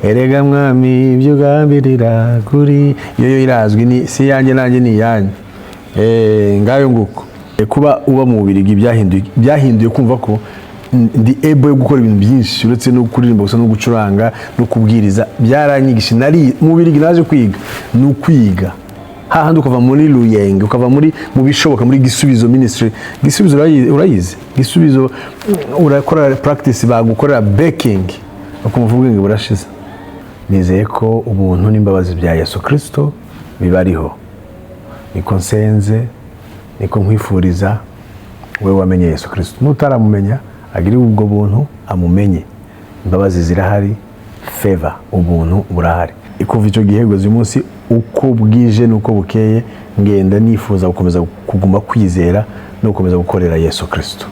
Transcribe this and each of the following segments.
erega mwami ibyo ugambirira kuri yo irazwi ni si yanjye nanjye ni yanjye ngayo nguko kuba uba mu Bubiligi byahinduye kumva ko ndi able yo gukora ibintu byinshi uretse no kuririmba gusa no gucuranga no kubwiriza byaranyigisha nari mu Bubiligi naje kwiga no kwiga hahandi ukava muri Luyenge ukava muri mu bishoboka muri Gisubizo ministry Gisubizo urayize Gisubizo urakora practice bagukorera baking ukumvuga ngo burashize nizeye ko ubuntu n'imbabazi bya Yesu Kristo bibariho niko nsenze niko nkwifuriza we wamenye Yesu Kristo nutaramumenya agiri ubwo buntu amumenye imbabazi zirahari favor ubuntu burahari ikuva icyo gihego umunsi uko bwije nuko bukeye ngenda nifuza gukomeza kuguma kwizera no gukomeza gukorera Yesu Kristo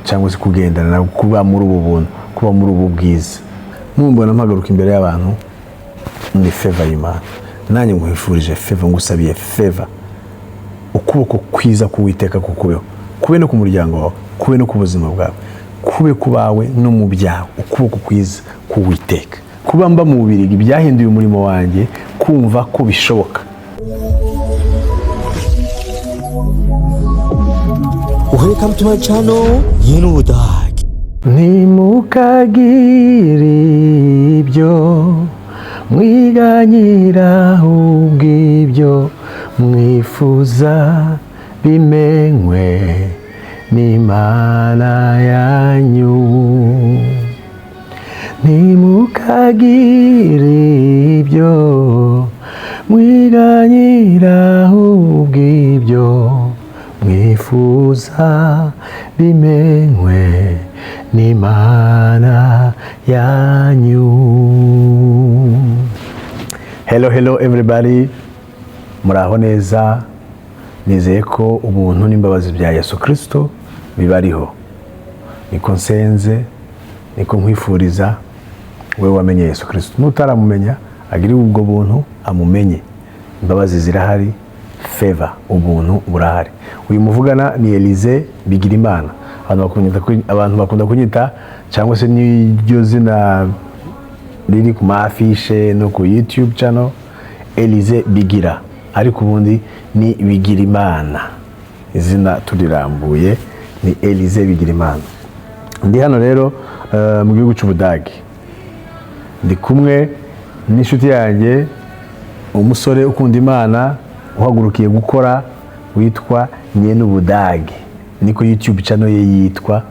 cyangwa se kugendana na kuba muri ubu buntu kuba muri ubu bwiza mumbona mpagaruka imbere y'abantu ni favor y'Imana nanjye nkwifurije favor ngusabiye favor ukuboko kwiza kuwiteka kukubeho kube no ku muryango wawe kube no ku buzima bwawe kube kubawe no mu byawe ukuboko kwiza kuwiteka kuba mba mu Bubiligi byahinduye umurimo wanjye kumva ko bishoboka. Welcome to my channel Yenubudagi. Ntimukagire ibyo mwiganyira ubw'ibyo mwifuza bimenywe n'Imana yanyu. Ntimukagire ibyo mwiganyira ubw'ibyo mwifuza bimenywe n'Imana yanyu. Hello everybody, muraho neza, nizeye ko ubuntu n'imbabazi bya Yesu Kristo bibariho niko nsenze niko nkwifuriza we wamenye Yesu Kristo nutaramumenya agiri ubwo buntu amumenye imbabazi zirahari favor ubuntu burahari. Uyu muvugana ni Elize Bigirimana abantu bakunda kunyita cyangwa se n'iryo zina riri ku mafishe no ku YouTube channel Elize Bigira ariko ubundi ni Bigirimana izina turirambuye ni Elize Bigirimana. Ndi hano rero mu gihugu cy'Ubudagi ndi kumwe n'inshuti yanjye umusore ukunda Imana uhagurukiye gukora witwa Nyenubudagi niko YouTube channel ye yitwa.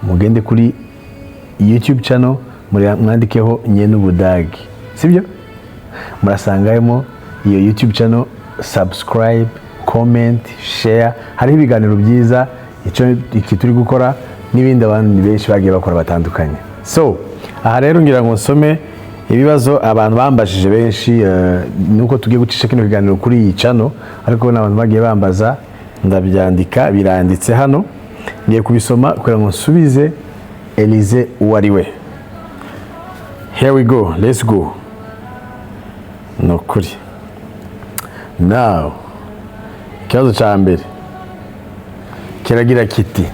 Mugende kuri YouTube channel mwandikeho Nyenubudagi sibyo murasangayemo iyo YouTube channel, subscribe, comment, share, hari ibiganiro byiza iki turi gukora n'ibindi abantu benshi bagiye bakora batandukanye. So aha rero ngira ngo nsome ibibazo abantu bambashije benshi nuko tugiye gucisha kino kiganiro kuri iyi channel ariko n'abantu bagiye bambaza ndabyandika biranditse hano ngiye kubisoma kugira ngo nsubize Elize uwariwe. Here we go, let's go. Nokuri now ikibazo cya mbere kiragira kiti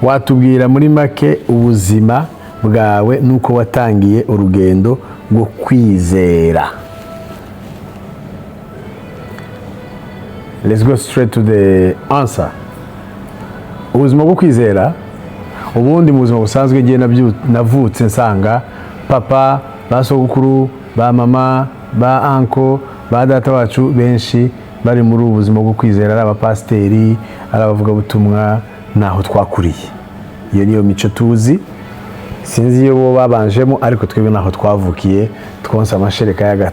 watubwira muri make ubuzima bwawe nuko watangiye urugendo rwo kwizera. Let's go straight to the answer. Ubuzima bwo kwizera ubundi mu buzima busanzwe ngiye navutse nsanga papa basogokuru ba mama ba anko ba data wacu benshi bari muri ubu buzima bwo kwizera ari abapasiteri ari abavuga butumwa naho twakuriye. Iyo niyo mico tuzi sinzi iyo bo babanjemo ariko twebwe naho twavukiye twonsa amashereka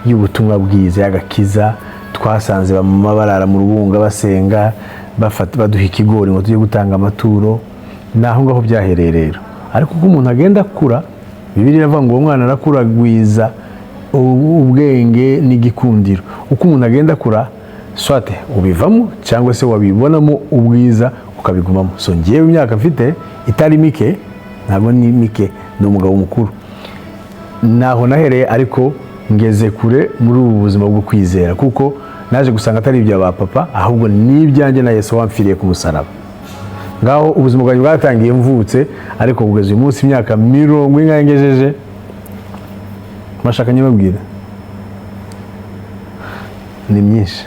y'ubutumwa bwiza y'agakiza twasanze bamama barara mu rubunga basenga baduha ikigori ngo tujye gutanga amaturo naho ngaho byahereye rero. Ariko uko umuntu agenda akura Bibiliya iravuga ngo umwana arakuragwiza ubwenge n'igikundiro. Uko umuntu agenda akura swate ubivamo cyangwa se wabibonamo ubwiza ukabigumamo. So ngiyewe imyaka mfite itari mike ntabwo ni mike ni umugabo mukuru naho nahereye ariko ngeze kure muri ubu buzima bwo kwizera kuko naje gusanga atari ibya ba papa ahubwo ni ibyanjye na Yesu wamfiriye ku musaraba. Ngaho ubuzima bwanjye bwatangiye mvutse ariko kugeza uyu munsi imyaka 40 ngejeje Mashaka nyibabwire ni myinshi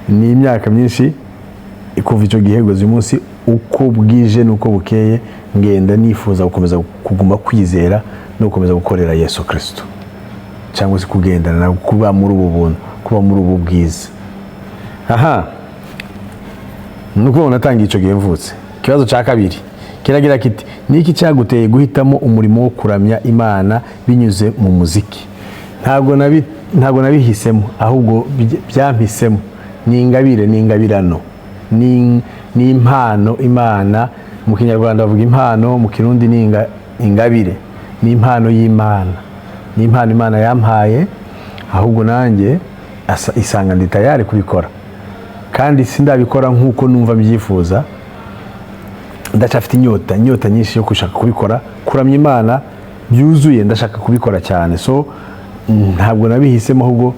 ni imyaka myinshi kuva icyo gihe gusa uyu munsi uko bwije nuko bukeye ngenda nifuza gukomeza kuguma kwizera no gukomeza gukorera Yesu Kristo cyangwa se kugendana na kuba muri ubu buntu kuba muri ubu bwiza. Nuko natangiye icyo gihe mvutse. Ikibazo cya kabiri kiragira kiti niki cyaguteye guhitamo umurimo wo kuramya Imana binyuze mu muziki? Ntabwo nabihisemo, ahubwo byampisemo. Ni ingabire, ni ingabirano, ni impano Imana. Mu Kinyarwanda bavuga impano, mu Kirundi ni ingabire. Ni impano y'Imana, ni impano Imana yampaye, ahubwo nanjye isanga ndi tayari kubikora, kandi sindabikora nk'uko numva mbyifuza. Ndacafite inyota nyinshi yo gushaka kubikora, kuramya Imana byuzuye, ndashaka kubikora cyane. So ntabwo nabihisemo, ahubwo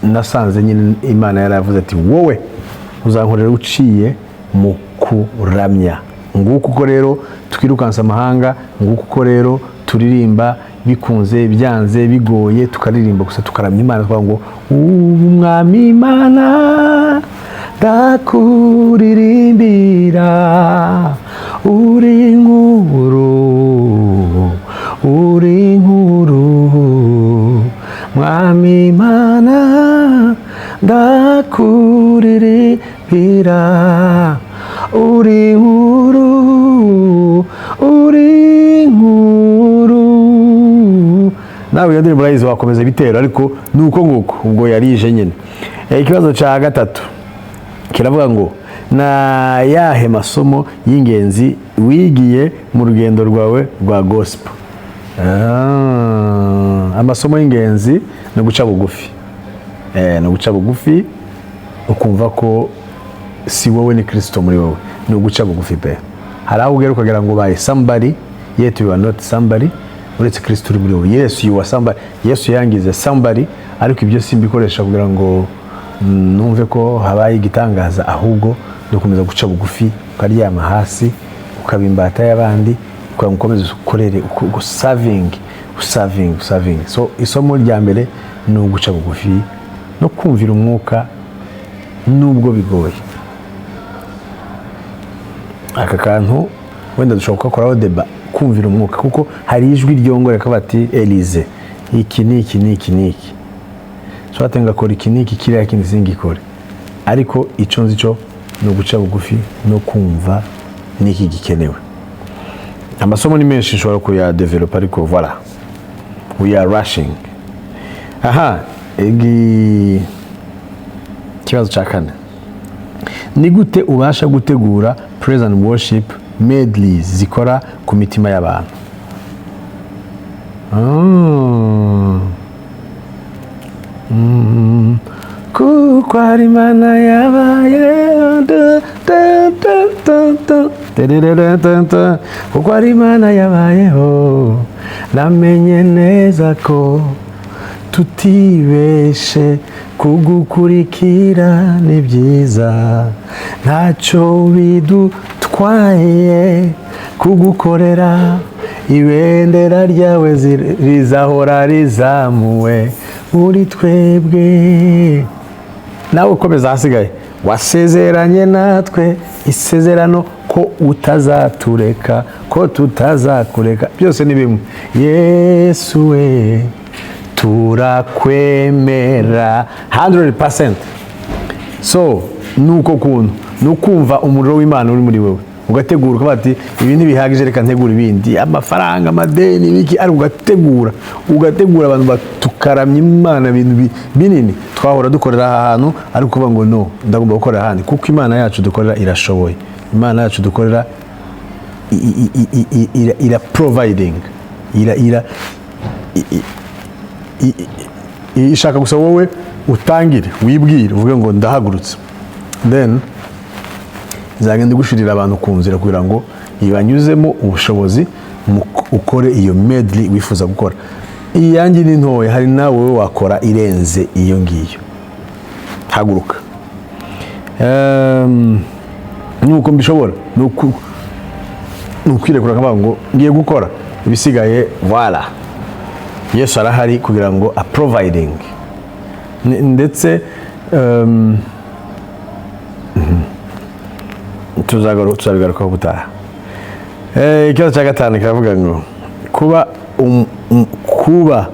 nasanze nyine Imana yaravuze ati wowe uzankorera uciye mu kuramya. Nguko uko rero twirukansa amahanga, nguko uko rero turirimba bikunze byanze bigoye, tukaririmba gusa tukaramya Imana, twavuga ngo umwami Imana ndakuririmbira, uri nkuru mwami Imana ndakuririmbira, uri nkuru nawe yadiri murayizi wakomeza ibitero, ariko nuko nguko ubwo yarije nyine. Ikibazo cya gatatu kiravuga ngo na yahe masomo y'ingenzi wigiye mu rugendo rwawe rwa gospel? Amasomo y'ingenzi no guca bugufi, no guca bugufi, ukumva ko si wowe ni Kristo muri wowe, no guca bugufi pe. Hari aho ugera ukagira ngo baye somebody yet you are not somebody, uretse Kristo uri muri wowe. Yesu you are somebody, Yesu yangize somebody, ariko ibyo simbikoresha kugira ngo numve ko habaye igitangaza, ahubwo dukomeza guca bugufi, ukaryama hasi, ukabimbata y'abandi, ukomeza ukorere serving. So isomo rya mbere ni uguca bugufi no kumvira umwuka nubwo bigoye. Aka kantu wenda dushobora gukoraho deba, kumvira umwuka, kuko hari ijwi ryongora ko bati Elize iki niki so atenga kora iki niki kiriya kindi singikore, ariko icyo nzi cyo no guca bugufi no kumva niki gikenewe. Amasomo ni menshi nshobora kuya develop, ariko voilà, we are rushing. Ikibazo cya kane, ni gute ubasha gutegura praise and worship medleys zikora ku mitima y'abantu? Kuko ari Imana yabaye, kuko ari Imana yabayeho, namenye neza ko tutibeshe, kugukurikira ni byiza, ntacyo bidutwaye kugukorera, ibendera ryawe rizahora rizamuwe muri twebwe. Nawe ukomeza hasigaye, wasezeranye natwe isezerano ko utazatureka, ko tutazakureka, byose ni bimwe. Yesu we turakwemera 100%. So nuko kuntu nukumva umuriro w'Imana uri muri wewe, ugategura ko bati ibi ntibihagije, reka ntegura ibindi, amafaranga, amadeni, biki, ari ugategura abantu batukaramya Imana, ibintu binini twahora dukorera aha hantu, ariko kuvuga ngo no, ndagomba gukorera ahandi, kuko Imana yacu dukorera irashoboye. Imana yacu dukorera ira providing, ishaka gusa wowe utangire, wibwire, uvuge ngo ndahagurutse, then zagenda gushirira abantu ku nzira kugira ngo ibanyuzemo ubushobozi ukore iyo medley wifuza gukora. Iyanjye ni ntoya, hari nawe wakora irenze iyo ngiyo. Haguruka. Nuko mbishobora, nukwirekura kavuga ngo ngiye gukora ibisigaye, voilà, Yesu arahari kugira ngo providing ndetse tuzabigarukaho gutaha. Ikibazo cya gatanu kiravuga ngo kuba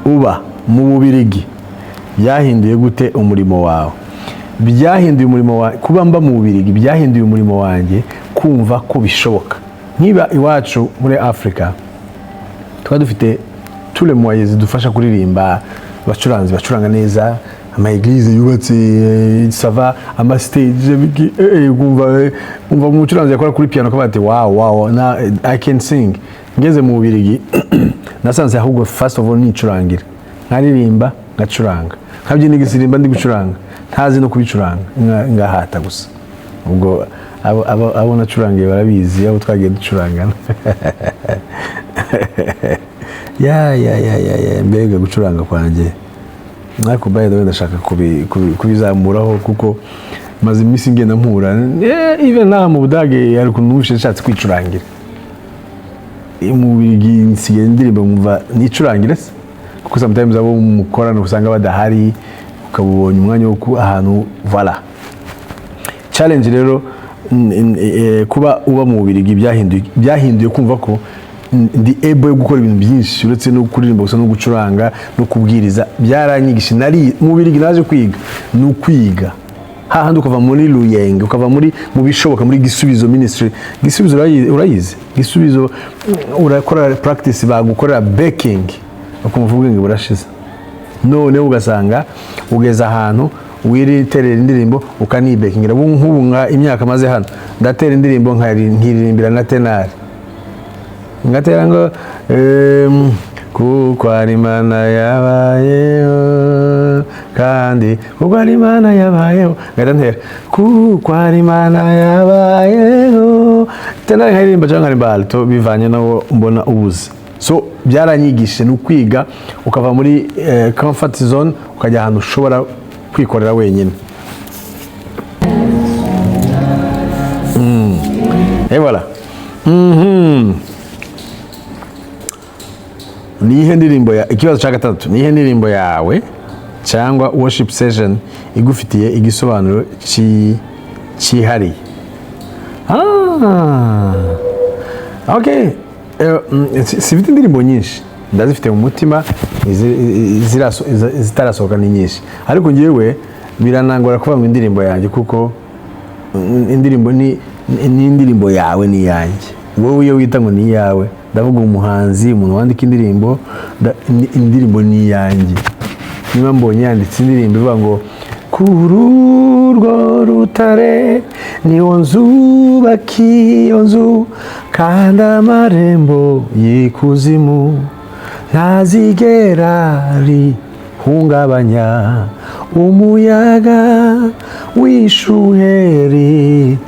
uba mu Bubiligi byahinduye gute umurimo wawe? Byahinduye umurimo wawe, kuba mba mu Bubiligi byahinduye umurimo wanjye kumva ko bishoboka. Nkiba iwacu muri Afrika tuba dufite tous les moyens zidufasha kuririmba, abacuranzi bacuranga neza, ama eglise yubatse sava, ama stage umva umucuranzi yakora kuri piano akaba ati wow na I can sing. Ngeze mu Bubiligi nasanze ahubwo first of all nicurangira, nkaririmba ngacuranga, nkabyina igisirimba ndi gucuranga, ntazi no kubicuranga, ngahata gusa. Ubwo abo nacurangiye barabizi, abo twagiye ducurangana. ya mbega gucuranga kwanjye ariko by the way ndashaka kubizamuraho kuko maze iminsi ngenda mpura even na mu Budage ariko nubushe nshatse kwicurangira. Mu Bubiligi nsigaye indirimbo mva nicurangira kuko sometimes abo mukorana usanga badahari, ukabubonye umwanya wo ahantu voilà. Challenge rero kuba uba mu Bubiligi byahinduye kumva ko ndi able yo gukora ibintu byinshi uretse no kuririmba gusa no gucuranga no kubwiriza. Byaranyigisha nari mu Bubiligi naje kwiga no kwiga hahandi ukava muri Luyenge ukava mu bishoboka muri Gisubizo ministry. Gisubizo urayize? Gisubizo urakora practice bagukorera baking ukumva ubwenge burashize, none ugasanga ugeza ahantu wiriterera indirimbo ukanibekingira. Nk'ubu nka imyaka maze hano ndatera indirimbo nkiririmbira na tenari ngatera ngo kuko ari Imana yabayeho kandi kuko ari Imana yabayeho ngantera kuko ari Imana yabayeho tenari nkaririmba cyangwa nkarimba alto bivanye nawo mbona ubuze. So byaranyigishe no kwiga ukava muri comfort zone ukajya ahantu ushobora kwikorera wenyine. Voilà. Nihe ndirimbo ya ikibazo cya gatatu, nihe ndirimbo yawe cyangwa worship session igufitiye igisobanuro cyihariye? Okay. Sifite indirimbo nyinshi, ndazifite mu mutima, zitarasohoka ni nyinshi, ariko ngewe biranangora kuvuga ngo indirimbo yanjye kuko indirimbo ni indirimbo yawe ni yanjye. Wowe iyo wita ngo ni yawe, ndavuga umuhanzi, umuntu wandika indirimbo ni yanjye. Niba mbonye yanditse indirimbo ivuga ngo kururwo rutare niho nzubaka iyo nzu kandi amarembo y'ikuzimu ntazigera rihungabanya, umuyaga w'ishuheri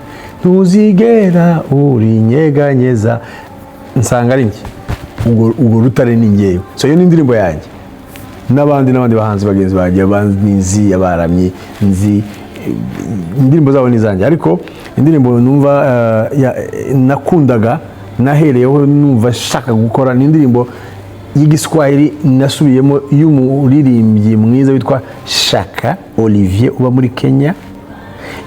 ntuzigera urinyeganyeza. Nsanga ari njye ubwo rutare ni njyewe. So iyo ni indirimbo yanjye. N'abandi bahanzi bagenzi banjye banzi abaramye nzi indirimbo zabo nizanjye, ariko indirimbo numva nakundaga nahereyeho numva shaka gukora ni indirimbo y'igiswahili nasubiyemo y'umuririmbyi mwiza witwa Shaka Olivier uba muri Kenya.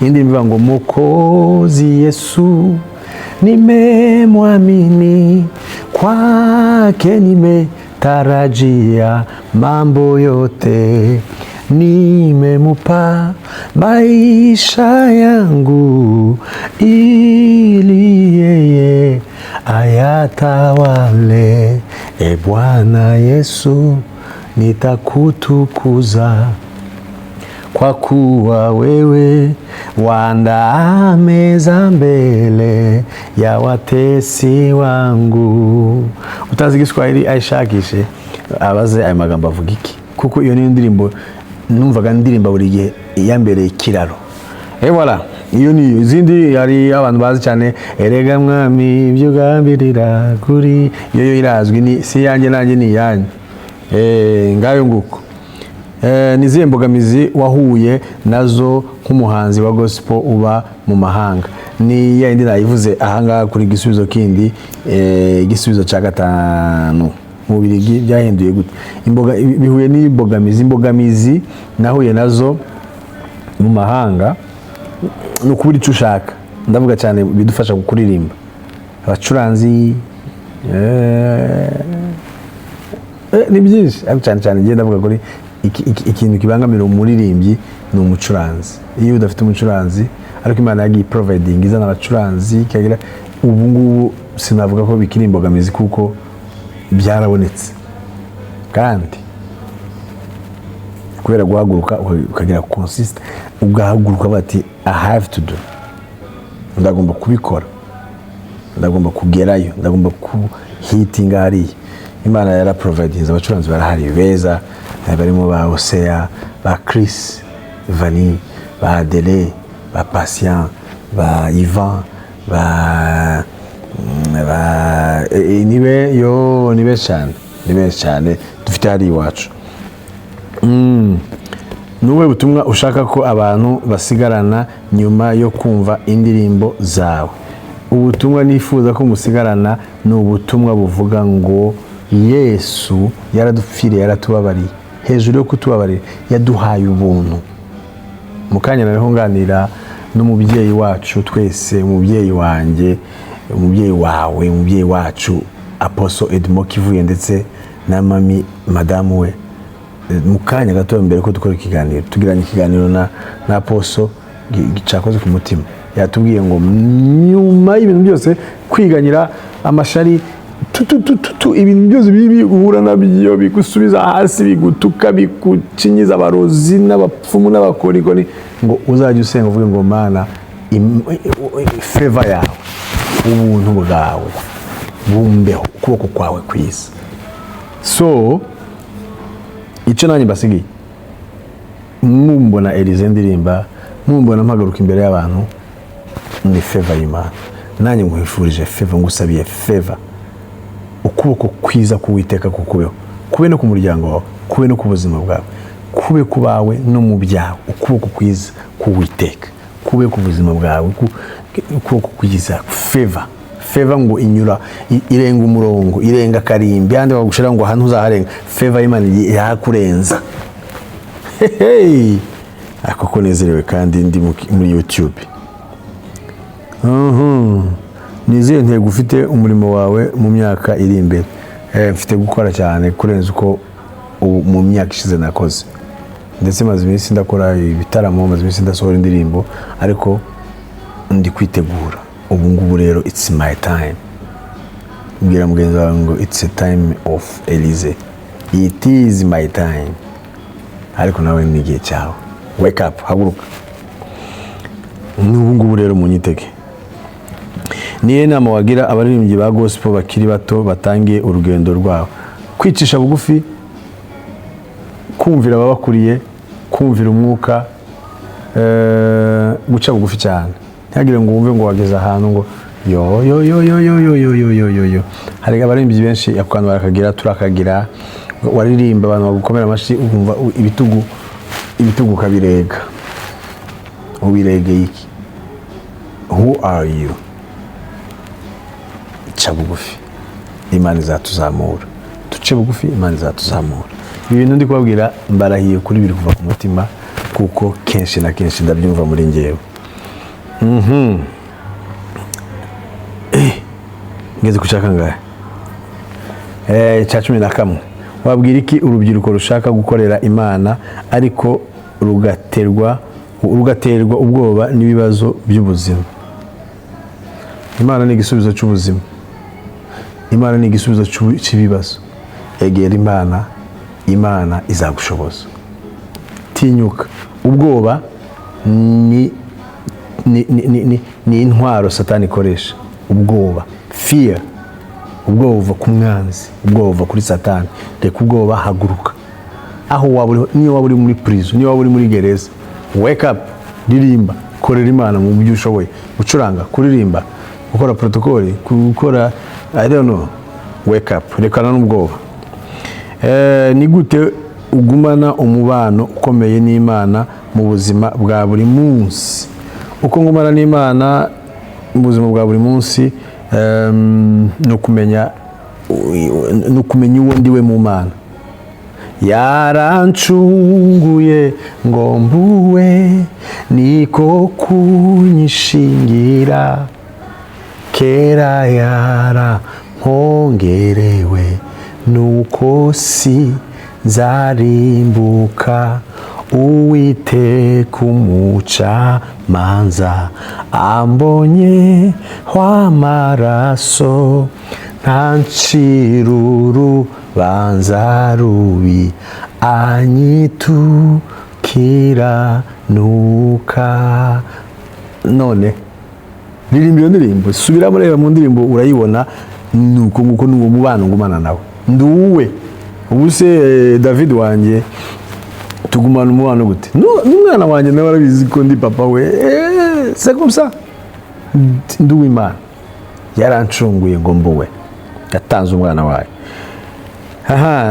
Indirimbo ivuga ngo Mwokozi Yesu nimemwamini, kwake nimetarajia mambo yote, nimemupa maisha yangu ili yeye ayatawale. E Bwana Yesu nitakutukuza, kwa kuwa wewe waandaa meza mbele ya watesi wangu. Utazi Igiswahili ayishakishe abaze aya magambo avuga iki, kuko iyo ni indirimbo numvaga ndirimba buri gihe iyambereye ikiraro. Voilà, iyo ni izindi hari abantu bazi cyane, erega mwami ibyo ugambirira kuri iyo irazwi, ni si yanjye nanjye ni yanjye. Ngayo nguko. Nizihe mbogamizi wahuye nazo nk'umuhanzi wa gospel uba mu mahanga? Ni ya indi nayivuze ahangaha kuri Gisubizo kindi, Gisubizo cya gatanu. mu Bubiligi byahinduye gute? Bihuye n'imbogamizi nahuye nazo mu mahanga, ni ukubura icyo ushaka. Ndavuga cyane bidufasha kuririmba, abacuranzi ni byinshi, ariko cyane ngiye ndavuga kuri ikintu kibangamira umuririmbyi ni umucuranzi. Iyo udafite umucuranzi, ariko Imana yagiye providing izana abacuranzi, kagira ubu ngubu sinavuga ko bikiri imbogamizi kuko byarabonetse, kandi kubera guhaguruka ukagira consist, ugahaguruka bati I have to do, ndagomba kubikora, ndagomba kugerayo, ndagomba kuhitinga hariya. Imana yaraprovidinze abacuranzi barahari beza, barimo ba Hosea, ba Chris Vani, ba Adele, ba Patient, ba Ivan, nibe cyane dufite hari iwacu. Nuwe butumwa ushaka ko abantu basigarana nyuma yo kumva indirimbo zawe? Ubutumwa nifuza ko musigarana ni ubutumwa buvuga ngo Yesu yaradupfiriye, yaratubabariye, hejuru yo kutubabarira yaduhaye ubuntu. Mukanya naho nganira n'umubyeyi wacu twese, umubyeyi wanjye, umubyeyi wawe, umubyeyi wacu Apostle Edmo Kivuye ndetse na mami madamu we. Mukanya gato mbere ko dukora ikiganiro, tugiranye ikiganiro na Apostle gicakoze ku mutima. Yatubwiye ngo nyuma y'ibintu byose kwiganyira amashari ibintu byose bibi uhura nabyo, bigusubiza hasi, bigutuka, bikucinyiza abarozi n'abapfumu n'abakorikori, ngo uzajye usenga uvuge ngo Mana, favor yawe, ubuntu bwawe bumbeho, ukuboko kwawe kwiza. So icyo nanjye mbasigiye, mumbona Elize ndirimba, mumbona mpagaruka imbere y'abantu, ni favor y'Imana. Nanjye nguhifurije favor, ngusabiye favor, ukuboko kwiza k'Uwiteka kukubeho, kube no ku muryango wawe, kube no ku buzima bwawe, kube ku bawe no mu byawe. Ukuboko kwiza k'Uwiteka kube ku buzima bwawe, ukuboko kwiza, favor ngo inyura irenga umurongo, irenga karimbi, handi bagushira ngo ahantu uzaharenga. Favor y'Imana yakurenza. Ako ko nezerewe kandi ndi muri YouTube. Nizeye ntego ufite umurimo wawe mu myaka iri imbere. Mfite gukora cyane kurenza uko mu myaka ishize nakoze, ndetse maze iminsi ndakora ibitaramo, maze iminsi ndasohora indirimbo, ariko ndi kwitegura. Ubu ngubu rero it's my time. Mbwira mugenzi wawe ngo it's a time of Elize, it is my time. Ariko nawe ni igihe cyawe, wake up, haguruka. Ubu ngubu rero munyitege. Niye nama wagira abaririmbyi ba gospel bakiri bato batangiye urugendo rwabo? Kwicisha bugufi, kumvira ababakuriye, kumvira umwuka, guca bugufi cyane. Ntihagire ngo wumve ngo wageze ahantu ngo yo. Hari abaririmbyi benshi akantu barakagira, turakagira, waririmba abantu bagukomera amashyi, ukumva ibitugu kabirega. Ubirege iki? Who are you? Ca bugufi, Imana izatuzamura. Tuce bugufi, Imana izatuzamura. Ibintu ndi kubabwira mbarahiye kuri biri kuva ku mutima, kuko kenshi na kenshi ndabyumva muri ngewe. Ngeze kushaka ngahe? Cya 11. Wabwira iki urubyiruko rushaka gukorera Imana ariko rugaterwa ubwoba n'ibibazo by'ubuzima? Imana ni igisubizo cy'ubuzima. Imana ni igisubizo cy'ibibazo. Egera Imana, Imana izagushoboza. Tinyuka. Ubwoba ni intwaro Satani ikoresha. Ubwoba, fear. Ubwoba buva ku mwanzi, ubwoba buva kuri Satani. Reka ubwoba, haguruka. Aho waba uri, niyo waba uri muri prison, niyo waba uri muri gereza, wake up, ririmba, korera Imana mu byo ushoboye. Gucuranga, kuririmba, gukora protocol, gukora I don't know. Wake up, rekana n'ubwoba. Ni gute ugumana umubano ukomeye n'Imana mu buzima bwa buri munsi? Uko ngumana n'Imana mu buzima bwa buri munsi, no kumenya n'ukumenya uwo ndiwe mu Mana. Yarancunguye ngo mbuwe, niko kunyishingira, kera yarampongerewe, nuko si zarimbuka. Uwiteka umucamanza ambonye w'amaraso, ntancira urubanza rubi, anyitukiranuka. None ririmba iyo ndirimbo, subiramo reba mu ndirimbo urayibona. Nuko nguko n'uwo mubano ngumana nawe, nduwe. Ubu se David wanjye tugumana umubano gute? N'umwana wanjye nawe arabizi ko ndi papa we. C'est comme ça. Nduwe Imana yarancunguye ngo mbuwe, yatanze umwana wayo.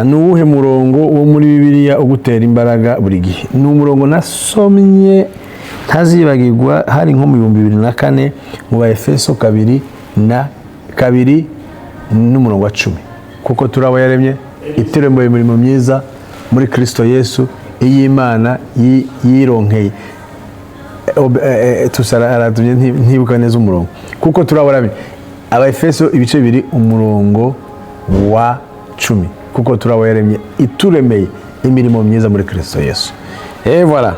Ni uwuhe murongo wo muri Bibiliya ugutera imbaraga buri gihe? Ni umurongo nasomye ntazibagirwa, hari nko mu 2004 mu Baefeso 2:2 n'umurongo wa 10. Kuko turabo yaremye ituremboye imirimo myiza muri Kristo Yesu, iy'Imana yironkeye. Aratumye ntibuka neza umurongo. Kuko turabo Abaefeso ibice 2 umurongo wa 10. Kuko turabo yaremye ituremeye imirimo myiza muri Kristo Yesu. Voilà.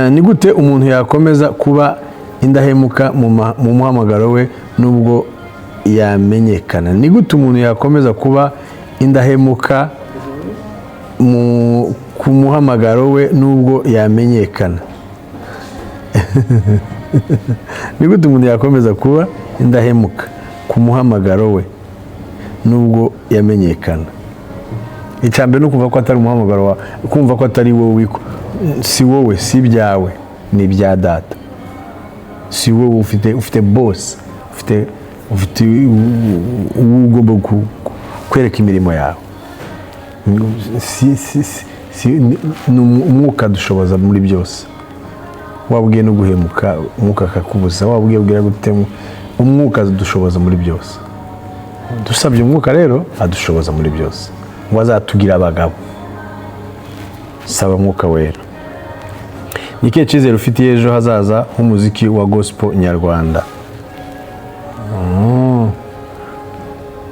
Ni gute umuntu yakomeza kuba indahemuka mu muhamagaro we nubwo yamenyekana? Ni gute umuntu yakomeza kuba indahemuka ku muhamagaro we nubwo yamenyekana? Ni gute umuntu yakomeza kuba indahemuka ku muhamagaro we nubwo yamenyekana? Icyambere no kumva ko atari umuhamagaro wa, kumva ko atari wowe, si wowe, si byawe, ni bya Data. Si wowe ufite boss, ufite ugomba kwereka imirimo yawe. Umwuka dushoboza muri byose. Wabwiye no guhemuka, umwuka akakubuza. Wabwiye gutema, umwuka dushoboza muri byose. Dusabye umwuka rero adushoboza muri byose, ngo azatugira abagabo. Saba umwuka wera. Ni ikihe cyizere ufitiye ejo hazaza h'umuziki wa gospel nyarwanda?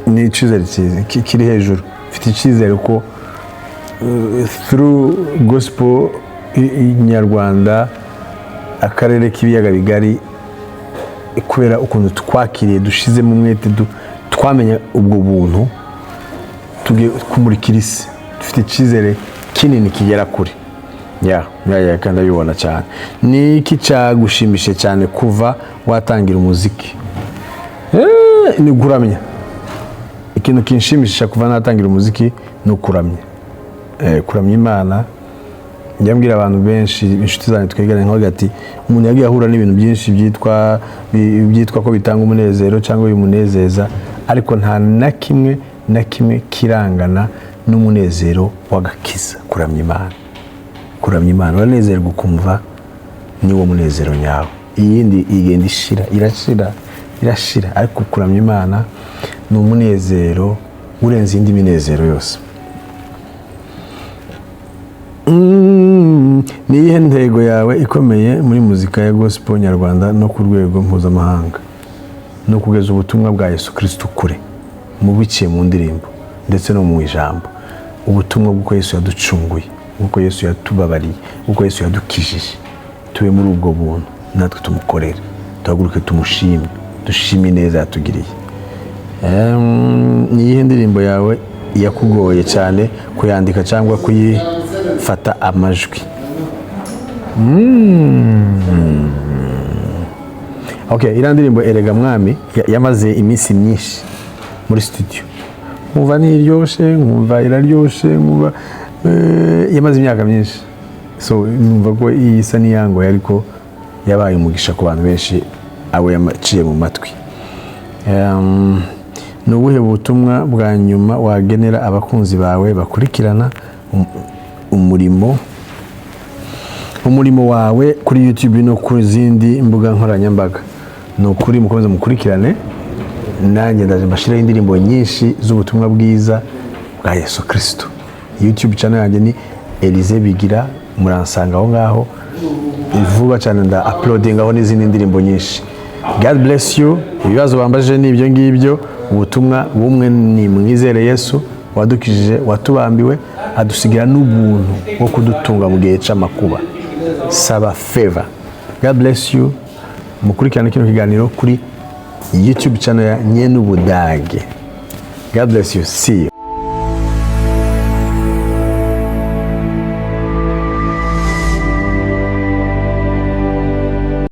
Ni icyizere kiri hejuru. Ufite icyizere ko through gospel nyarwanda, akarere k'ibiyaga bigari, kubera ukuntu twakiriye, dushizemo umwete, twamenya ubwo buntu, tugiye kumurikira isi. Dufite icyizere kinini kigera kure. Kandi abibona cyane. Ni iki cyagushimishe cyane kuva watangira umuziki? Ni kuramya. Ikintu kinshimisha kuva natangira umuziki ni ukuramya. Kuramya Imana. Njyambwira abantu benshi, inshuti zanjye twigana nko ati umuntu yagiye ahura n'ibintu byinshi byitwa ko bitanga umunezero cyangwa bimunezeza, ariko nta na kimwe kirangana n'umunezero w'agakiza. Kuramya Imana. Kuramya Imana uranezerwa ukumva ni wo munezero nyawo. Iyindi igenda irashira, ariko kuramya Imana ni umunezero urenze indi minezero yose. Ni iyihe ntego yawe ikomeye muri muzika ya gospel nyarwanda no ku rwego mpuzamahanga? No kugeza ubutumwa bwa Yesu Kristo kure, mu biciye mu ndirimbo ndetse no mu ijambo. Ubutumwa bw'uko Yesu yaducunguye, bw'uko Yesu yatubabariye, bw'uko Yesu yadukijije. Tube muri ubwo buntu, natwe tumukorere, tuhaguruke tumushime, dushime neza yatugiriye. Ni iyihe ndirimbo yawe yakugoye cyane kuyandika cyangwa kuyifata amajwi? Iriya ndirimbo Erega Mwami yamaze iminsi myinshi muri studio. Nkumva niryoshye, nkumva iraryoshe, nkumva yamaze imyaka myinshi. So numva ko isa n'iyangoye, ariko yabaye umugisha ku bantu benshi abo yaciye mu matwi. Ni ubuhe butumwa bwa nyuma wagenera abakunzi bawe bakurikirana umurimo wawe kuri YouTube no ku zindi mbuga nkoranyambaga? Ni ukuri mukomeze mukurikirane nanjye ndaje mbashiraho indirimbo nyinshi z'ubutumwa bwiza bwa Yesu Kristo. YouTube channel yanjye ni Elize Bigira, muransanga aho ngaho vuba cyane, nda uploading aho n'izindi ndirimbo nyinshi. God bless you. Ibibazo bambaje ni ibyo ngibyo. Ubutumwa bumwe ni mwizere Yesu wadukijije, watubambiwe, adusigira n'ubuntu bwo kudutunga mu gihe cy'amakuba. Saba favor. God bless you. Mukurikirana kino kiganiro kuri YouTube channel ya Nyenubudage. God bless you. See you.